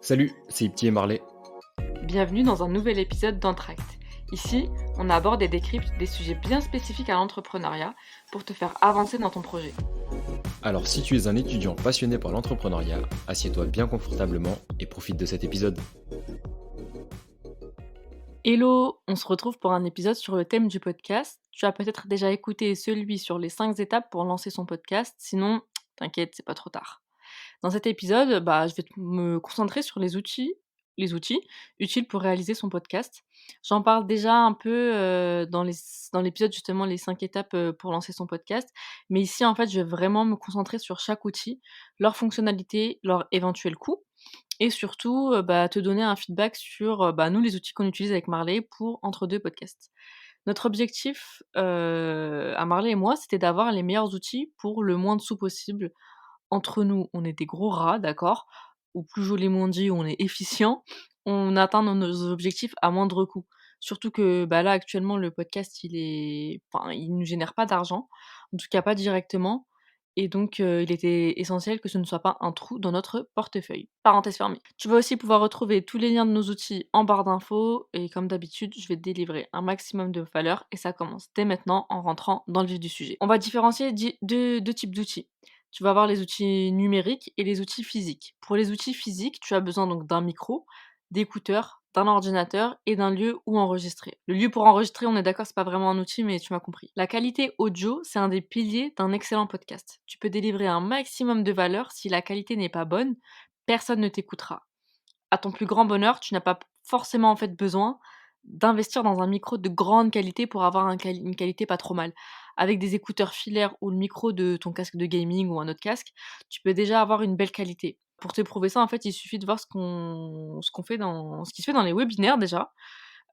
Salut, c'est Ipti et Marley. Bienvenue dans un nouvel épisode d'Entract. Ici, on aborde et décrypte des sujets bien spécifiques à l'entrepreneuriat pour te faire avancer dans ton projet. Alors si tu es un étudiant passionné par l'entrepreneuriat, assieds-toi bien confortablement et profite de cet épisode. Hello, on se retrouve pour un épisode sur le thème du podcast. Tu as peut-être déjà écouté celui sur les 5 étapes pour lancer son podcast, sinon, t'inquiète, c'est pas trop tard. Dans cet épisode, je vais me concentrer sur les outils utiles pour réaliser son podcast. J'en parle déjà un peu dans l'épisode justement les 5 étapes pour lancer son podcast. Mais ici, en fait, je vais vraiment me concentrer sur chaque outil, leurs fonctionnalités, leurs éventuels coûts et surtout te donner un feedback sur nous, les outils qu'on utilise avec Marley pour entre deux podcasts. Notre objectif à Marley et moi, c'était d'avoir les meilleurs outils pour le moins de sous possible. Entre nous, on est des gros rats, d'accord? Ou plus joliment dit, on est efficient. On atteint nos objectifs à moindre coût. Surtout que, là, actuellement, le podcast, il nous génère pas d'argent, en tout cas pas directement et donc il était essentiel que ce ne soit pas un trou dans notre portefeuille. Parenthèse fermée. Tu vas aussi pouvoir retrouver tous les liens de nos outils en barre d'infos et comme d'habitude, je vais te délivrer un maximum de valeur et ça commence dès maintenant en rentrant dans le vif du sujet. On va différencier deux types d'outils. Tu vas avoir les outils numériques et les outils physiques. Pour les outils physiques, tu as besoin donc d'un micro, d'écouteurs, d'un ordinateur et d'un lieu où enregistrer. Le lieu pour enregistrer, on est d'accord, c'est pas vraiment un outil, mais tu m'as compris. La qualité audio, c'est un des piliers d'un excellent podcast. Tu peux délivrer un maximum de valeur. Si la qualité n'est pas bonne, personne ne t'écoutera. À ton plus grand bonheur, tu n'as pas forcément en fait besoin d'investir dans un micro de grande qualité pour avoir une qualité pas trop mal. Avec des écouteurs filaires ou le micro de ton casque de gaming ou un autre casque, tu peux déjà avoir une belle qualité. Pour te prouver ça, en fait, il suffit de voir ce qui se fait dans les webinaires déjà,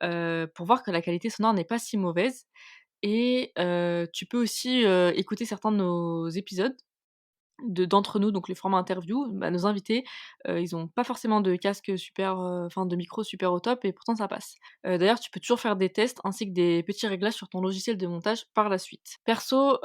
pour voir que la qualité sonore n'est pas si mauvaise et tu peux aussi, écouter certains de nos épisodes d'entre nous, donc les formats interview, nos invités, ils ont pas forcément de casque super, enfin de micro super au top et pourtant ça passe. D'ailleurs, tu peux toujours faire des tests ainsi que des petits réglages sur ton logiciel de montage par la suite. Perso,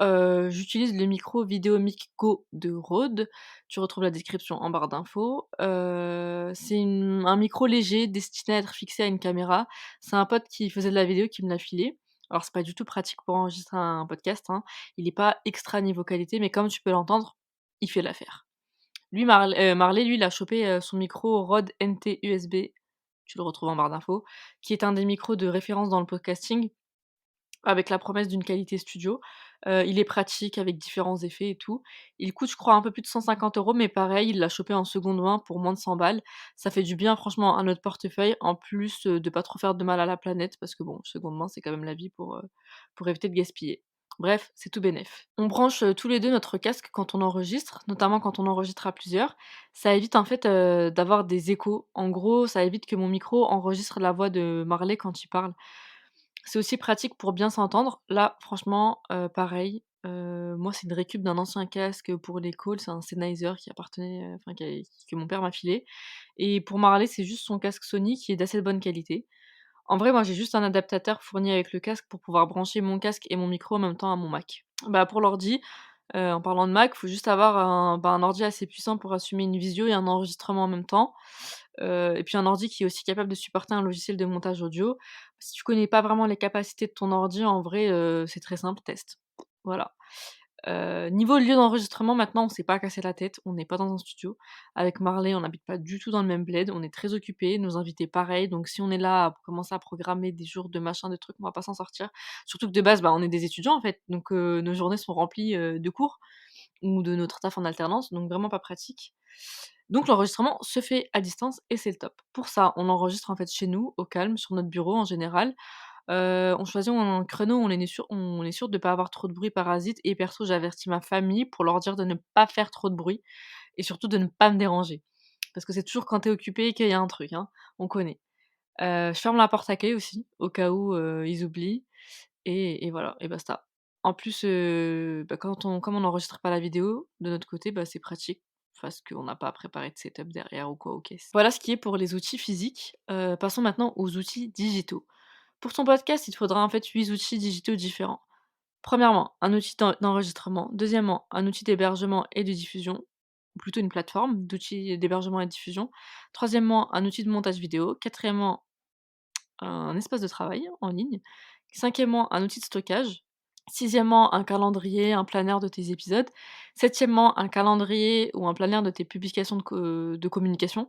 j'utilise le micro Videomic Go de Rode. Tu retrouves la description en barre d'infos. C'est un micro léger destiné à être fixé à une caméra. C'est un pote qui faisait de la vidéo qui me l'a filé. Alors c'est pas du tout pratique pour enregistrer un podcast, hein. Il est pas extra niveau qualité, mais comme tu peux l'entendre, il fait l'affaire. Lui, Marley, lui, il a chopé, son micro Rode NT USB, tu le retrouves en barre d'infos, qui est un des micros de référence dans le podcasting, avec la promesse d'une qualité studio. Il est pratique avec différents effets et tout. Il coûte, je crois, un peu plus de 150 €, mais pareil, il l'a chopé en seconde main pour moins de 100 balles. Ça fait du bien franchement à notre portefeuille, en plus, de pas trop faire de mal à la planète parce que bon, seconde main, c'est quand même la vie pour éviter de gaspiller. Bref, c'est tout bénef. On branche, tous les 2 notre casque quand on enregistre, notamment quand on enregistre à plusieurs. Ça évite en fait, d'avoir des échos. En gros, ça évite que mon micro enregistre la voix de Marley quand il parle. C'est aussi pratique pour bien s'entendre. Là, franchement, pareil, moi, c'est une récup d'un ancien casque pour les calls, c'est un Sennheiser qui appartenait, enfin que mon père m'a filé et pour Marley, c'est juste son casque Sony qui est d'assez bonne qualité. En vrai, moi, j'ai juste un adaptateur fourni avec le casque pour pouvoir brancher mon casque et mon micro en même temps à mon Mac. Pour l'ordi, en parlant de Mac, faut juste avoir un ordi assez puissant pour assumer une visio et un enregistrement en même temps, et puis un ordi qui est aussi capable de supporter un logiciel de montage audio. Si tu connais pas vraiment les capacités de ton ordi, en vrai, c'est très simple, teste. Voilà. Niveau lieu d'enregistrement, maintenant, on s'est pas cassé la tête, on n'est pas dans un studio. Avec Marley, on n'habite pas du tout dans le même bled, on est très occupés, nos invités pareil, donc si on est là à commencer à programmer des jours de machin, de trucs, on va pas s'en sortir. Surtout que de base, on est des étudiants en fait, donc nos journées sont remplies, de cours ou de notre taf en alternance, donc vraiment pas pratique. Donc l'enregistrement se fait à distance et c'est le top. Pour ça, on enregistre en fait chez nous, au calme, sur notre bureau en général. On choisit un créneau où on est sûr de pas avoir trop de bruit parasite et perso, j'avertis ma famille pour leur dire de ne pas faire trop de bruit et surtout de ne pas me déranger. Parce que c'est toujours quand tu es occupé qu'il y a un truc, hein, on connaît. Je ferme la porte à clé aussi, au cas où, ils oublient et voilà et basta. En plus, comme on n'enregistre pas la vidéo, de notre côté, c'est pratique parce qu'on n'a pas à préparer de setup derrière ou quoi aux caisses. Voilà ce qui est pour les outils physiques. Passons maintenant aux outils digitaux. Pour ton podcast, il te faudra en fait 8 outils digitaux différents. Premièrement, un outil d'enregistrement. Deuxièmement, un outil d'hébergement et de diffusion. plutôt une plateforme d'outils d'hébergement et de diffusion. Troisièmement, un outil de montage vidéo. Quatrièmement, un espace de travail en ligne. Cinquièmement, un outil de stockage. Sixièmement, un calendrier, un planner de tes épisodes. Septièmement, un calendrier ou un planner de tes publications de communication.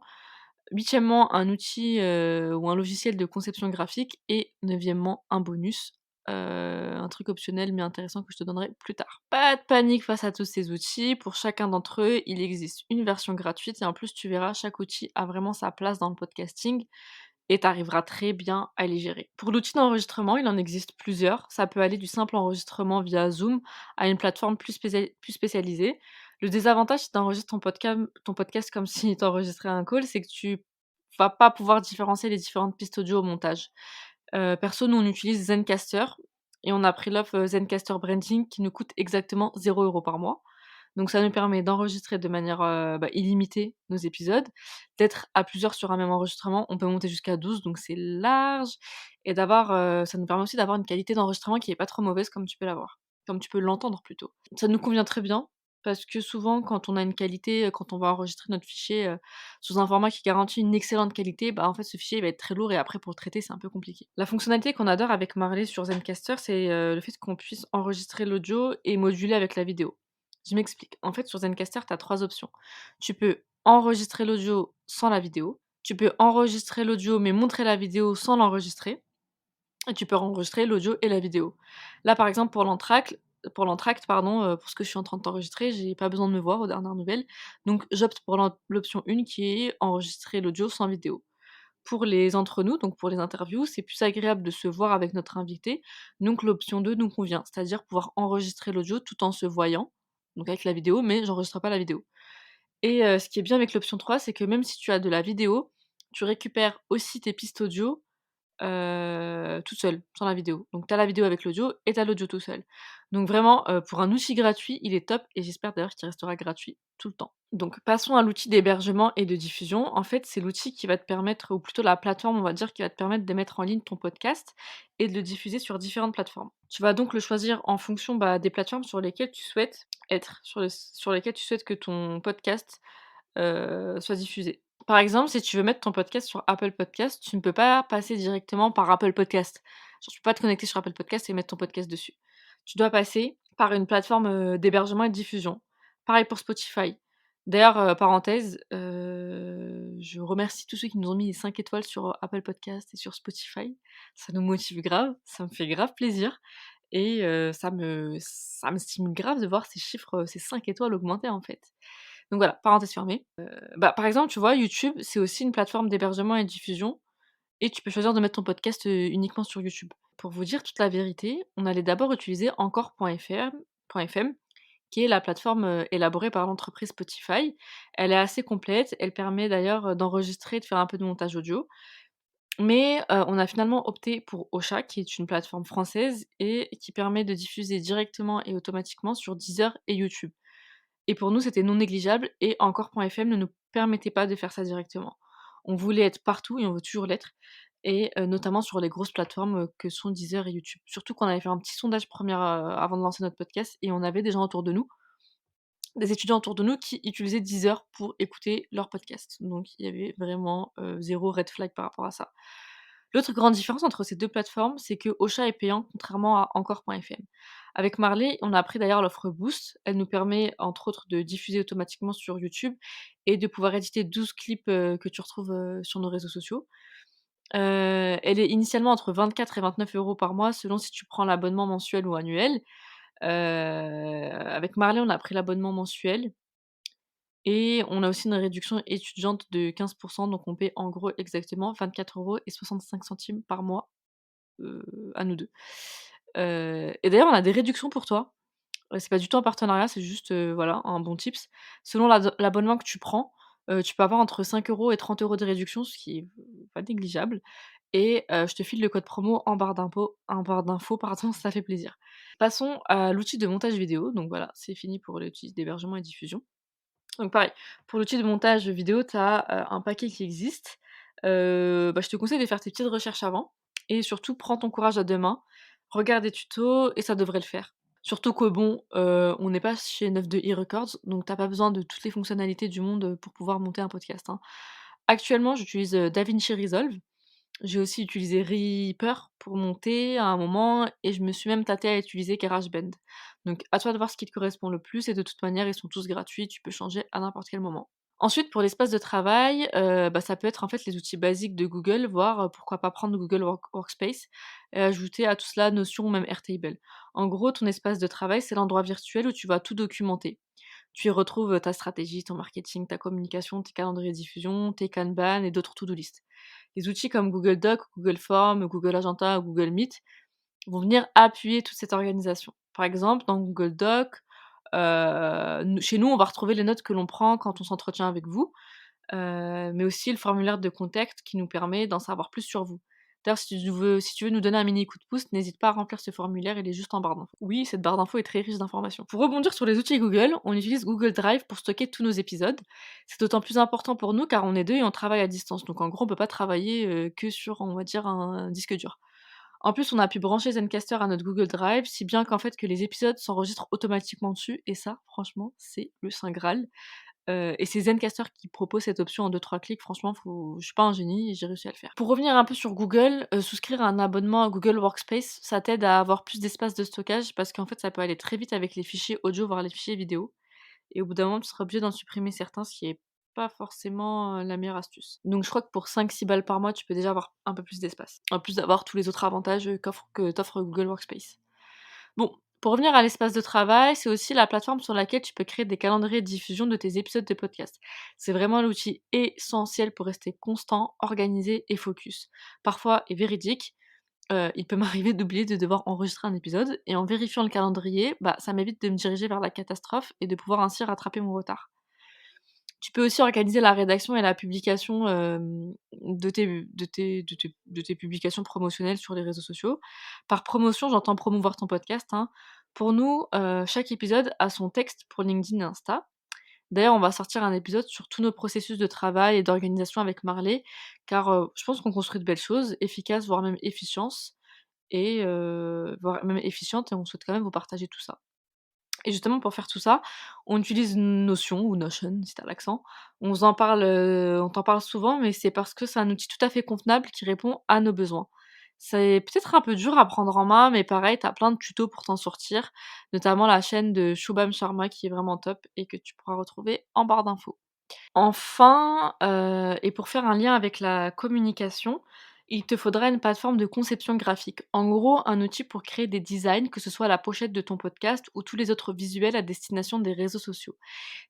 Huitièmement, un outil, ou un logiciel de conception graphique et neuvièmement, un bonus, un truc optionnel mais intéressant que je te donnerai plus tard. Pas de panique face à tous ces outils, pour chacun d'entre eux, il existe une version gratuite et en plus tu verras, chaque outil a vraiment sa place dans le podcasting et tu arriveras très bien à les gérer. Pour l'outil d'enregistrement, il en existe plusieurs. Ça peut aller du simple enregistrement via Zoom à une plateforme plus spécialisée. Le désavantage si tu enregistres ton podcast comme si tu enregistrais un call, c'est que tu vas pas pouvoir différencier les différentes pistes audio au montage. Perso, nous on utilise Zencastr et on a pris l'offre, Zencastr Branding qui nous coûte exactement 0 € par mois. Donc ça nous permet d'enregistrer de manière, illimitée nos épisodes, d'être à plusieurs sur un même enregistrement. On peut monter jusqu'à 12, donc c'est large et ça nous permet aussi d'avoir une qualité d'enregistrement qui est pas trop mauvaise comme tu peux l'entendre plutôt. Ça nous convient très bien parce que souvent quand on a une qualité, quand on va enregistrer notre fichier, sous un format qui garantit une excellente qualité, bah, en fait ce fichier il va être très lourd et après pour le traiter c'est un peu compliqué. La fonctionnalité qu'on adore avec Marley sur Zencastr, c'est, le fait qu'on puisse enregistrer l'audio et moduler avec la vidéo. Je m'explique. En fait, sur Zencastr, tu as 3 options. Tu peux enregistrer l'audio sans la vidéo, tu peux enregistrer l'audio mais montrer la vidéo sans l'enregistrer et tu peux enregistrer l'audio et la vidéo. Là, par exemple, pour l'entracte, pardon, pour ce que je suis en train de t'enregistrer, j'ai pas besoin de me voir aux dernières nouvelles, donc j'opte pour l'option 1 qui est enregistrer l'audio sans vidéo. Pour les entre nous, donc pour les interviews, c'est plus agréable de se voir avec notre invité, donc l'option 2 nous convient, c'est-à-dire pouvoir enregistrer l'audio tout en se voyant, donc avec la vidéo, mais j'enregistre pas la vidéo. Et ce qui est bien avec l'option 3, c'est que même si tu as de la vidéo, tu récupères aussi tes pistes audio toute seule, sans la vidéo. Donc tu as la vidéo avec l'audio et tu as l'audio tout seul. Donc vraiment, pour un outil gratuit, il est top et j'espère d'ailleurs qu'il restera gratuit tout le temps. Donc passons à l'outil d'hébergement et de diffusion. En fait, c'est l'outil qui va te permettre ou plutôt la plateforme, on va dire, qui va te permettre de mettre en ligne ton podcast et de le diffuser sur différentes plateformes. Tu vas donc le choisir en fonction, des plateformes sur lesquelles tu souhaites être, sur lesquelles tu souhaites que ton podcast soit diffusé. Par exemple, si tu veux mettre ton podcast sur Apple Podcast, tu ne peux pas passer directement par Apple Podcast. Genre, tu peux pas te connecter sur Apple Podcast et mettre ton podcast dessus. Tu dois passer par une plateforme, d'hébergement et de diffusion. Pareil pour Spotify. D'ailleurs, parenthèse, je remercie tous ceux qui nous ont mis les 5 étoiles sur Apple Podcast et sur Spotify. Ça nous motive grave, ça me fait grave plaisir et ça me stimule grave de voir ces chiffres, ces 5 étoiles augmenter, en fait. Donc voilà, parenthèse fermée. Par exemple, tu vois, YouTube, c'est aussi une plateforme d'hébergement et de diffusion et tu peux choisir de mettre ton podcast, uniquement sur YouTube. Pour vous dire toute la vérité, on allait d'abord utiliser encore.fm, qui est la plateforme, élaborée par l'entreprise Spotify. Elle est assez complète, elle permet d'ailleurs, d'enregistrer, de faire un peu de montage audio. Mais, on a finalement opté pour Ocha, qui est une plateforme française et qui permet de diffuser directement et automatiquement sur Deezer et YouTube. Et pour nous, c'était non négligeable et encore.fm ne nous permettait pas de faire ça directement. On voulait être partout et on veut toujours l'être et notamment sur les grosses plateformes, que sont Deezer et YouTube. Surtout qu'on avait fait un petit sondage avant de lancer notre podcast et on avait des gens autour de nous, des étudiants autour de nous qui utilisaient Deezer pour écouter leur podcast. Donc il y avait vraiment, 0 red flag par rapport à ça. L'autre grande différence entre ces 2 plateformes, c'est que Ocha est payant contrairement à encore.fm. Avec Marley, on a pris d'ailleurs l'offre Boost. Elle nous permet entre autres de diffuser automatiquement sur YouTube et de pouvoir éditer 12 clips, que tu retrouves, sur nos réseaux sociaux. Elle est initialement entre 24 et 29 € par mois selon si tu prends l'abonnement mensuel ou annuel. Avec Marley, on a pris l'abonnement mensuel et on a aussi une réduction étudiante de 15, donc on paie en gros exactement 24 € et 65 centimes par mois, à nous 2. Et d'ailleurs, on a des réductions pour toi. C'est pas du tout un partenariat, c'est juste, voilà, un bon tips. Selon l'abonnement que tu prends, tu peux avoir entre 5 € et 30 € de réduction, ce qui est pas négligeable et je te file le code promo en barre d'infos, pardon, ça fait plaisir. Passons à l'outil de montage vidéo, donc voilà, c'est fini pour l'outil d'hébergement et diffusion. Donc pareil, pour l'outil de montage vidéo, tu as, un paquet qui existe. Je te conseille de faire tes petites recherches avant et surtout prends ton courage à 2 mains, regarde des tutos et ça devrait le faire. Surtout que bon, on n'est pas chez 92i Records, donc tu pas besoin de toutes les fonctionnalités du monde, pour pouvoir monter un podcast, hein. Actuellement, j'utilise, DaVinci Resolve. J'ai aussi utilisé Reaper pour monter à un moment et je me suis même tâtée à utiliser GarageBand. Donc à toi de voir ce qui te correspond le plus et de toute manière, ils sont tous gratuits, tu peux changer à n'importe quel moment. Ensuite, pour l'espace de travail, bah, ça peut être en fait les outils basiques de Google, voire, pourquoi pas prendre Google Workspace et ajouter à tout cela Notion ou même Airtable. En gros, ton espace de travail, c'est l'endroit virtuel où tu vas tout documenter. Tu y retrouves, ta stratégie, ton marketing, ta communication, tes calendriers de diffusion, tes Kanban et d'autres to-do list. Les outils comme Google Docs, Google Forms, Google Agenda ou Google Meet vont venir appuyer toute cette organisation. Par exemple, dans Google Docs, chez nous, on va retrouver les notes que l'on prend quand on s'entretient avec vous, mais aussi le formulaire de contact qui nous permet d'en savoir plus sur vous. D'ailleurs, si tu veux nous donner un mini coup de pouce, n'hésite pas à remplir ce formulaire, il est juste en barre d'infos. Oui, cette barre d'infos est très riche d'informations. Pour rebondir sur les outils Google, on utilise Google Drive pour stocker tous nos épisodes. C'est d'autant plus important pour nous car on est 2 et on travaille à distance. Donc en gros, on peut pas travailler, que sur, on va dire, un disque dur. En plus, on a pu brancher Zencastr à notre Google Drive, si bien qu'en fait que les épisodes s'enregistrent automatiquement dessus et ça, franchement, c'est le saint graal. Et c'est Zencastr qui propose cette option en deux trois clics, franchement, je suis pas un génie et j'ai réussi à le faire. Pour revenir un peu sur Google, souscrire à un abonnement à Google Workspace, ça t'aide à avoir plus d'espace de stockage parce qu'en fait, ça peut aller très vite avec les fichiers audio, voire les fichiers vidéo et au bout d'un moment, tu seras obligé d'en supprimer certains, ce qui est pas forcément, la meilleure astuce. Donc je crois que pour 5-6 balles par mois, tu peux déjà avoir un peu plus d'espace, en plus d'avoir tous les autres avantages, que t'offre Google Workspace. Bon, pour revenir à l'espace de travail, c'est aussi la plateforme sur laquelle tu peux créer des calendriers de diffusion de tes épisodes de podcast. C'est vraiment l'outil essentiel pour rester constant, organisé et focus. Parfois, et véridique, il peut m'arriver d'oublier de devoir enregistrer un épisode et en vérifiant le calendrier, bah, ça m'évite de me diriger vers la catastrophe et de pouvoir ainsi rattraper mon retard. Tu peux aussi organiser la rédaction et la publication, de tes publications promotionnelles sur les réseaux sociaux. Par promotion, j'entends promouvoir ton podcast, hein. Pour nous, chaque épisode a son texte pour LinkedIn et Insta. D'ailleurs, on va sortir un épisode sur tous nos processus de travail et d'organisation avec Marley, car, je pense qu'on construit de belles choses, efficaces, voire même efficiences voire même efficientes et on souhaite quand même vous partager tout ça. Et justement pour faire tout ça, on utilise Notion ou Notion si tu as l'accent. On t'en parle souvent, mais c'est parce que c'est un outil tout à fait convenable qui répond à nos besoins. C'est peut-être un peu dur à prendre en main, mais pareil, tu as plein de tutos pour t'en sortir, notamment la chaîne de Shubham Sharma qui est vraiment top et que tu pourras retrouver en barre d'infos. Enfin, et pour faire un lien avec la communication, il te faudra une plateforme de conception graphique. En gros, un outil pour créer des designs, que ce soit la pochette de ton podcast ou tous les autres visuels à destination des réseaux sociaux.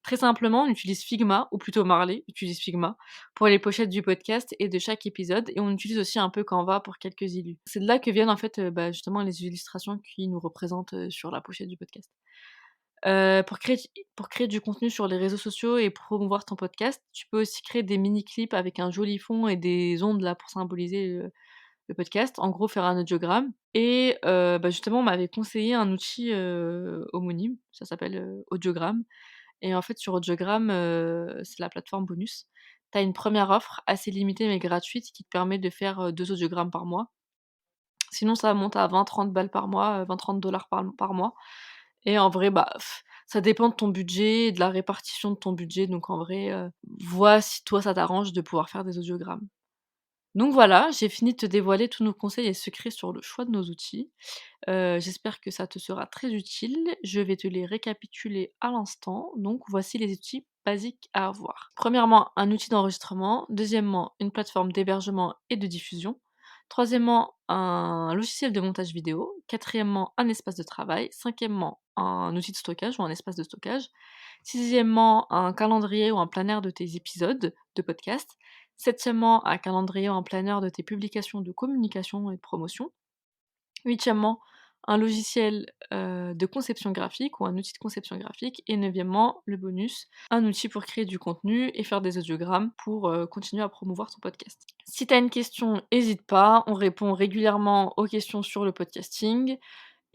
Très simplement, on utilise Figma, ou plutôt Marley utilise Figma, pour les pochettes du podcast et de chaque épisode, et on utilise aussi un peu Canva pour quelques illus. C'est de là que viennent en fait, bah, justement les illustrations qui nous représentent, sur la pochette du podcast. Pour créer du contenu sur les réseaux sociaux et promouvoir ton podcast, tu peux aussi créer des mini clips avec un joli fond et des ondes là pour symboliser le podcast. En gros, faire un audiogramme et bah, justement, on m'avait conseillé un outil, homonyme, ça s'appelle, Audiogramme et en fait sur Audiogramme, c'est la plateforme bonus. Tu as une première offre assez limitée mais gratuite qui te permet de faire, 2 audiogrammes par mois. Sinon ça monte à 20-30 balles par mois, 20-30 $ par mois et en vrai, bah, ça dépend de ton budget et de la répartition de ton budget, donc en vrai, vois si toi ça t'arrange de pouvoir faire des audiogrammes. Donc voilà, j'ai fini de te dévoiler tous nos conseils et secrets sur le choix de nos outils. J'espère que ça te sera très utile. Je vais te les récapituler à l'instant. Donc voici les outils basiques à avoir. Premièrement, un outil d'enregistrement. Deuxièmement, une plateforme d'hébergement et de diffusion. Troisièmement, un logiciel de montage vidéo. Quatrièmement, un espace de travail. Cinquièmement, un outil de stockage ou un espace de stockage. Sixièmement, un calendrier ou un planner de tes épisodes de podcast. Septièmement, un calendrier ou un planner de tes publications de communication et de promotion. Huitièmement, un logiciel, de conception graphique ou un outil de conception graphique et neuvièmement, le bonus, un outil pour créer du contenu et faire des audiogrammes pour, continuer à promouvoir ton podcast. Si tu as une question, hésite pas, on répond régulièrement aux questions sur le podcasting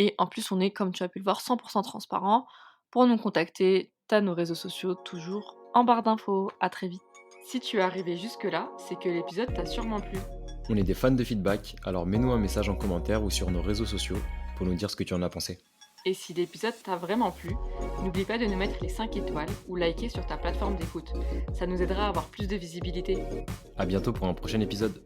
et en plus on est, comme tu as pu le voir, 100 transparent. Pour nous contacter, tu as nos réseaux sociaux toujours en barre d'infos. À très vite. Si tu es arrivé jusque-là, c'est que l'épisode t'a sûrement plu. On est des fans de feedback, alors mets-nous un message en commentaire ou sur nos réseaux sociaux pour nous dire ce que tu en as pensé. Et si l'épisode t'a vraiment plu, n'oublie pas de nous mettre les 5 étoiles ou liker sur ta plateforme d'écoute. Ça nous aidera à avoir plus de visibilité. À bientôt pour un prochain épisode.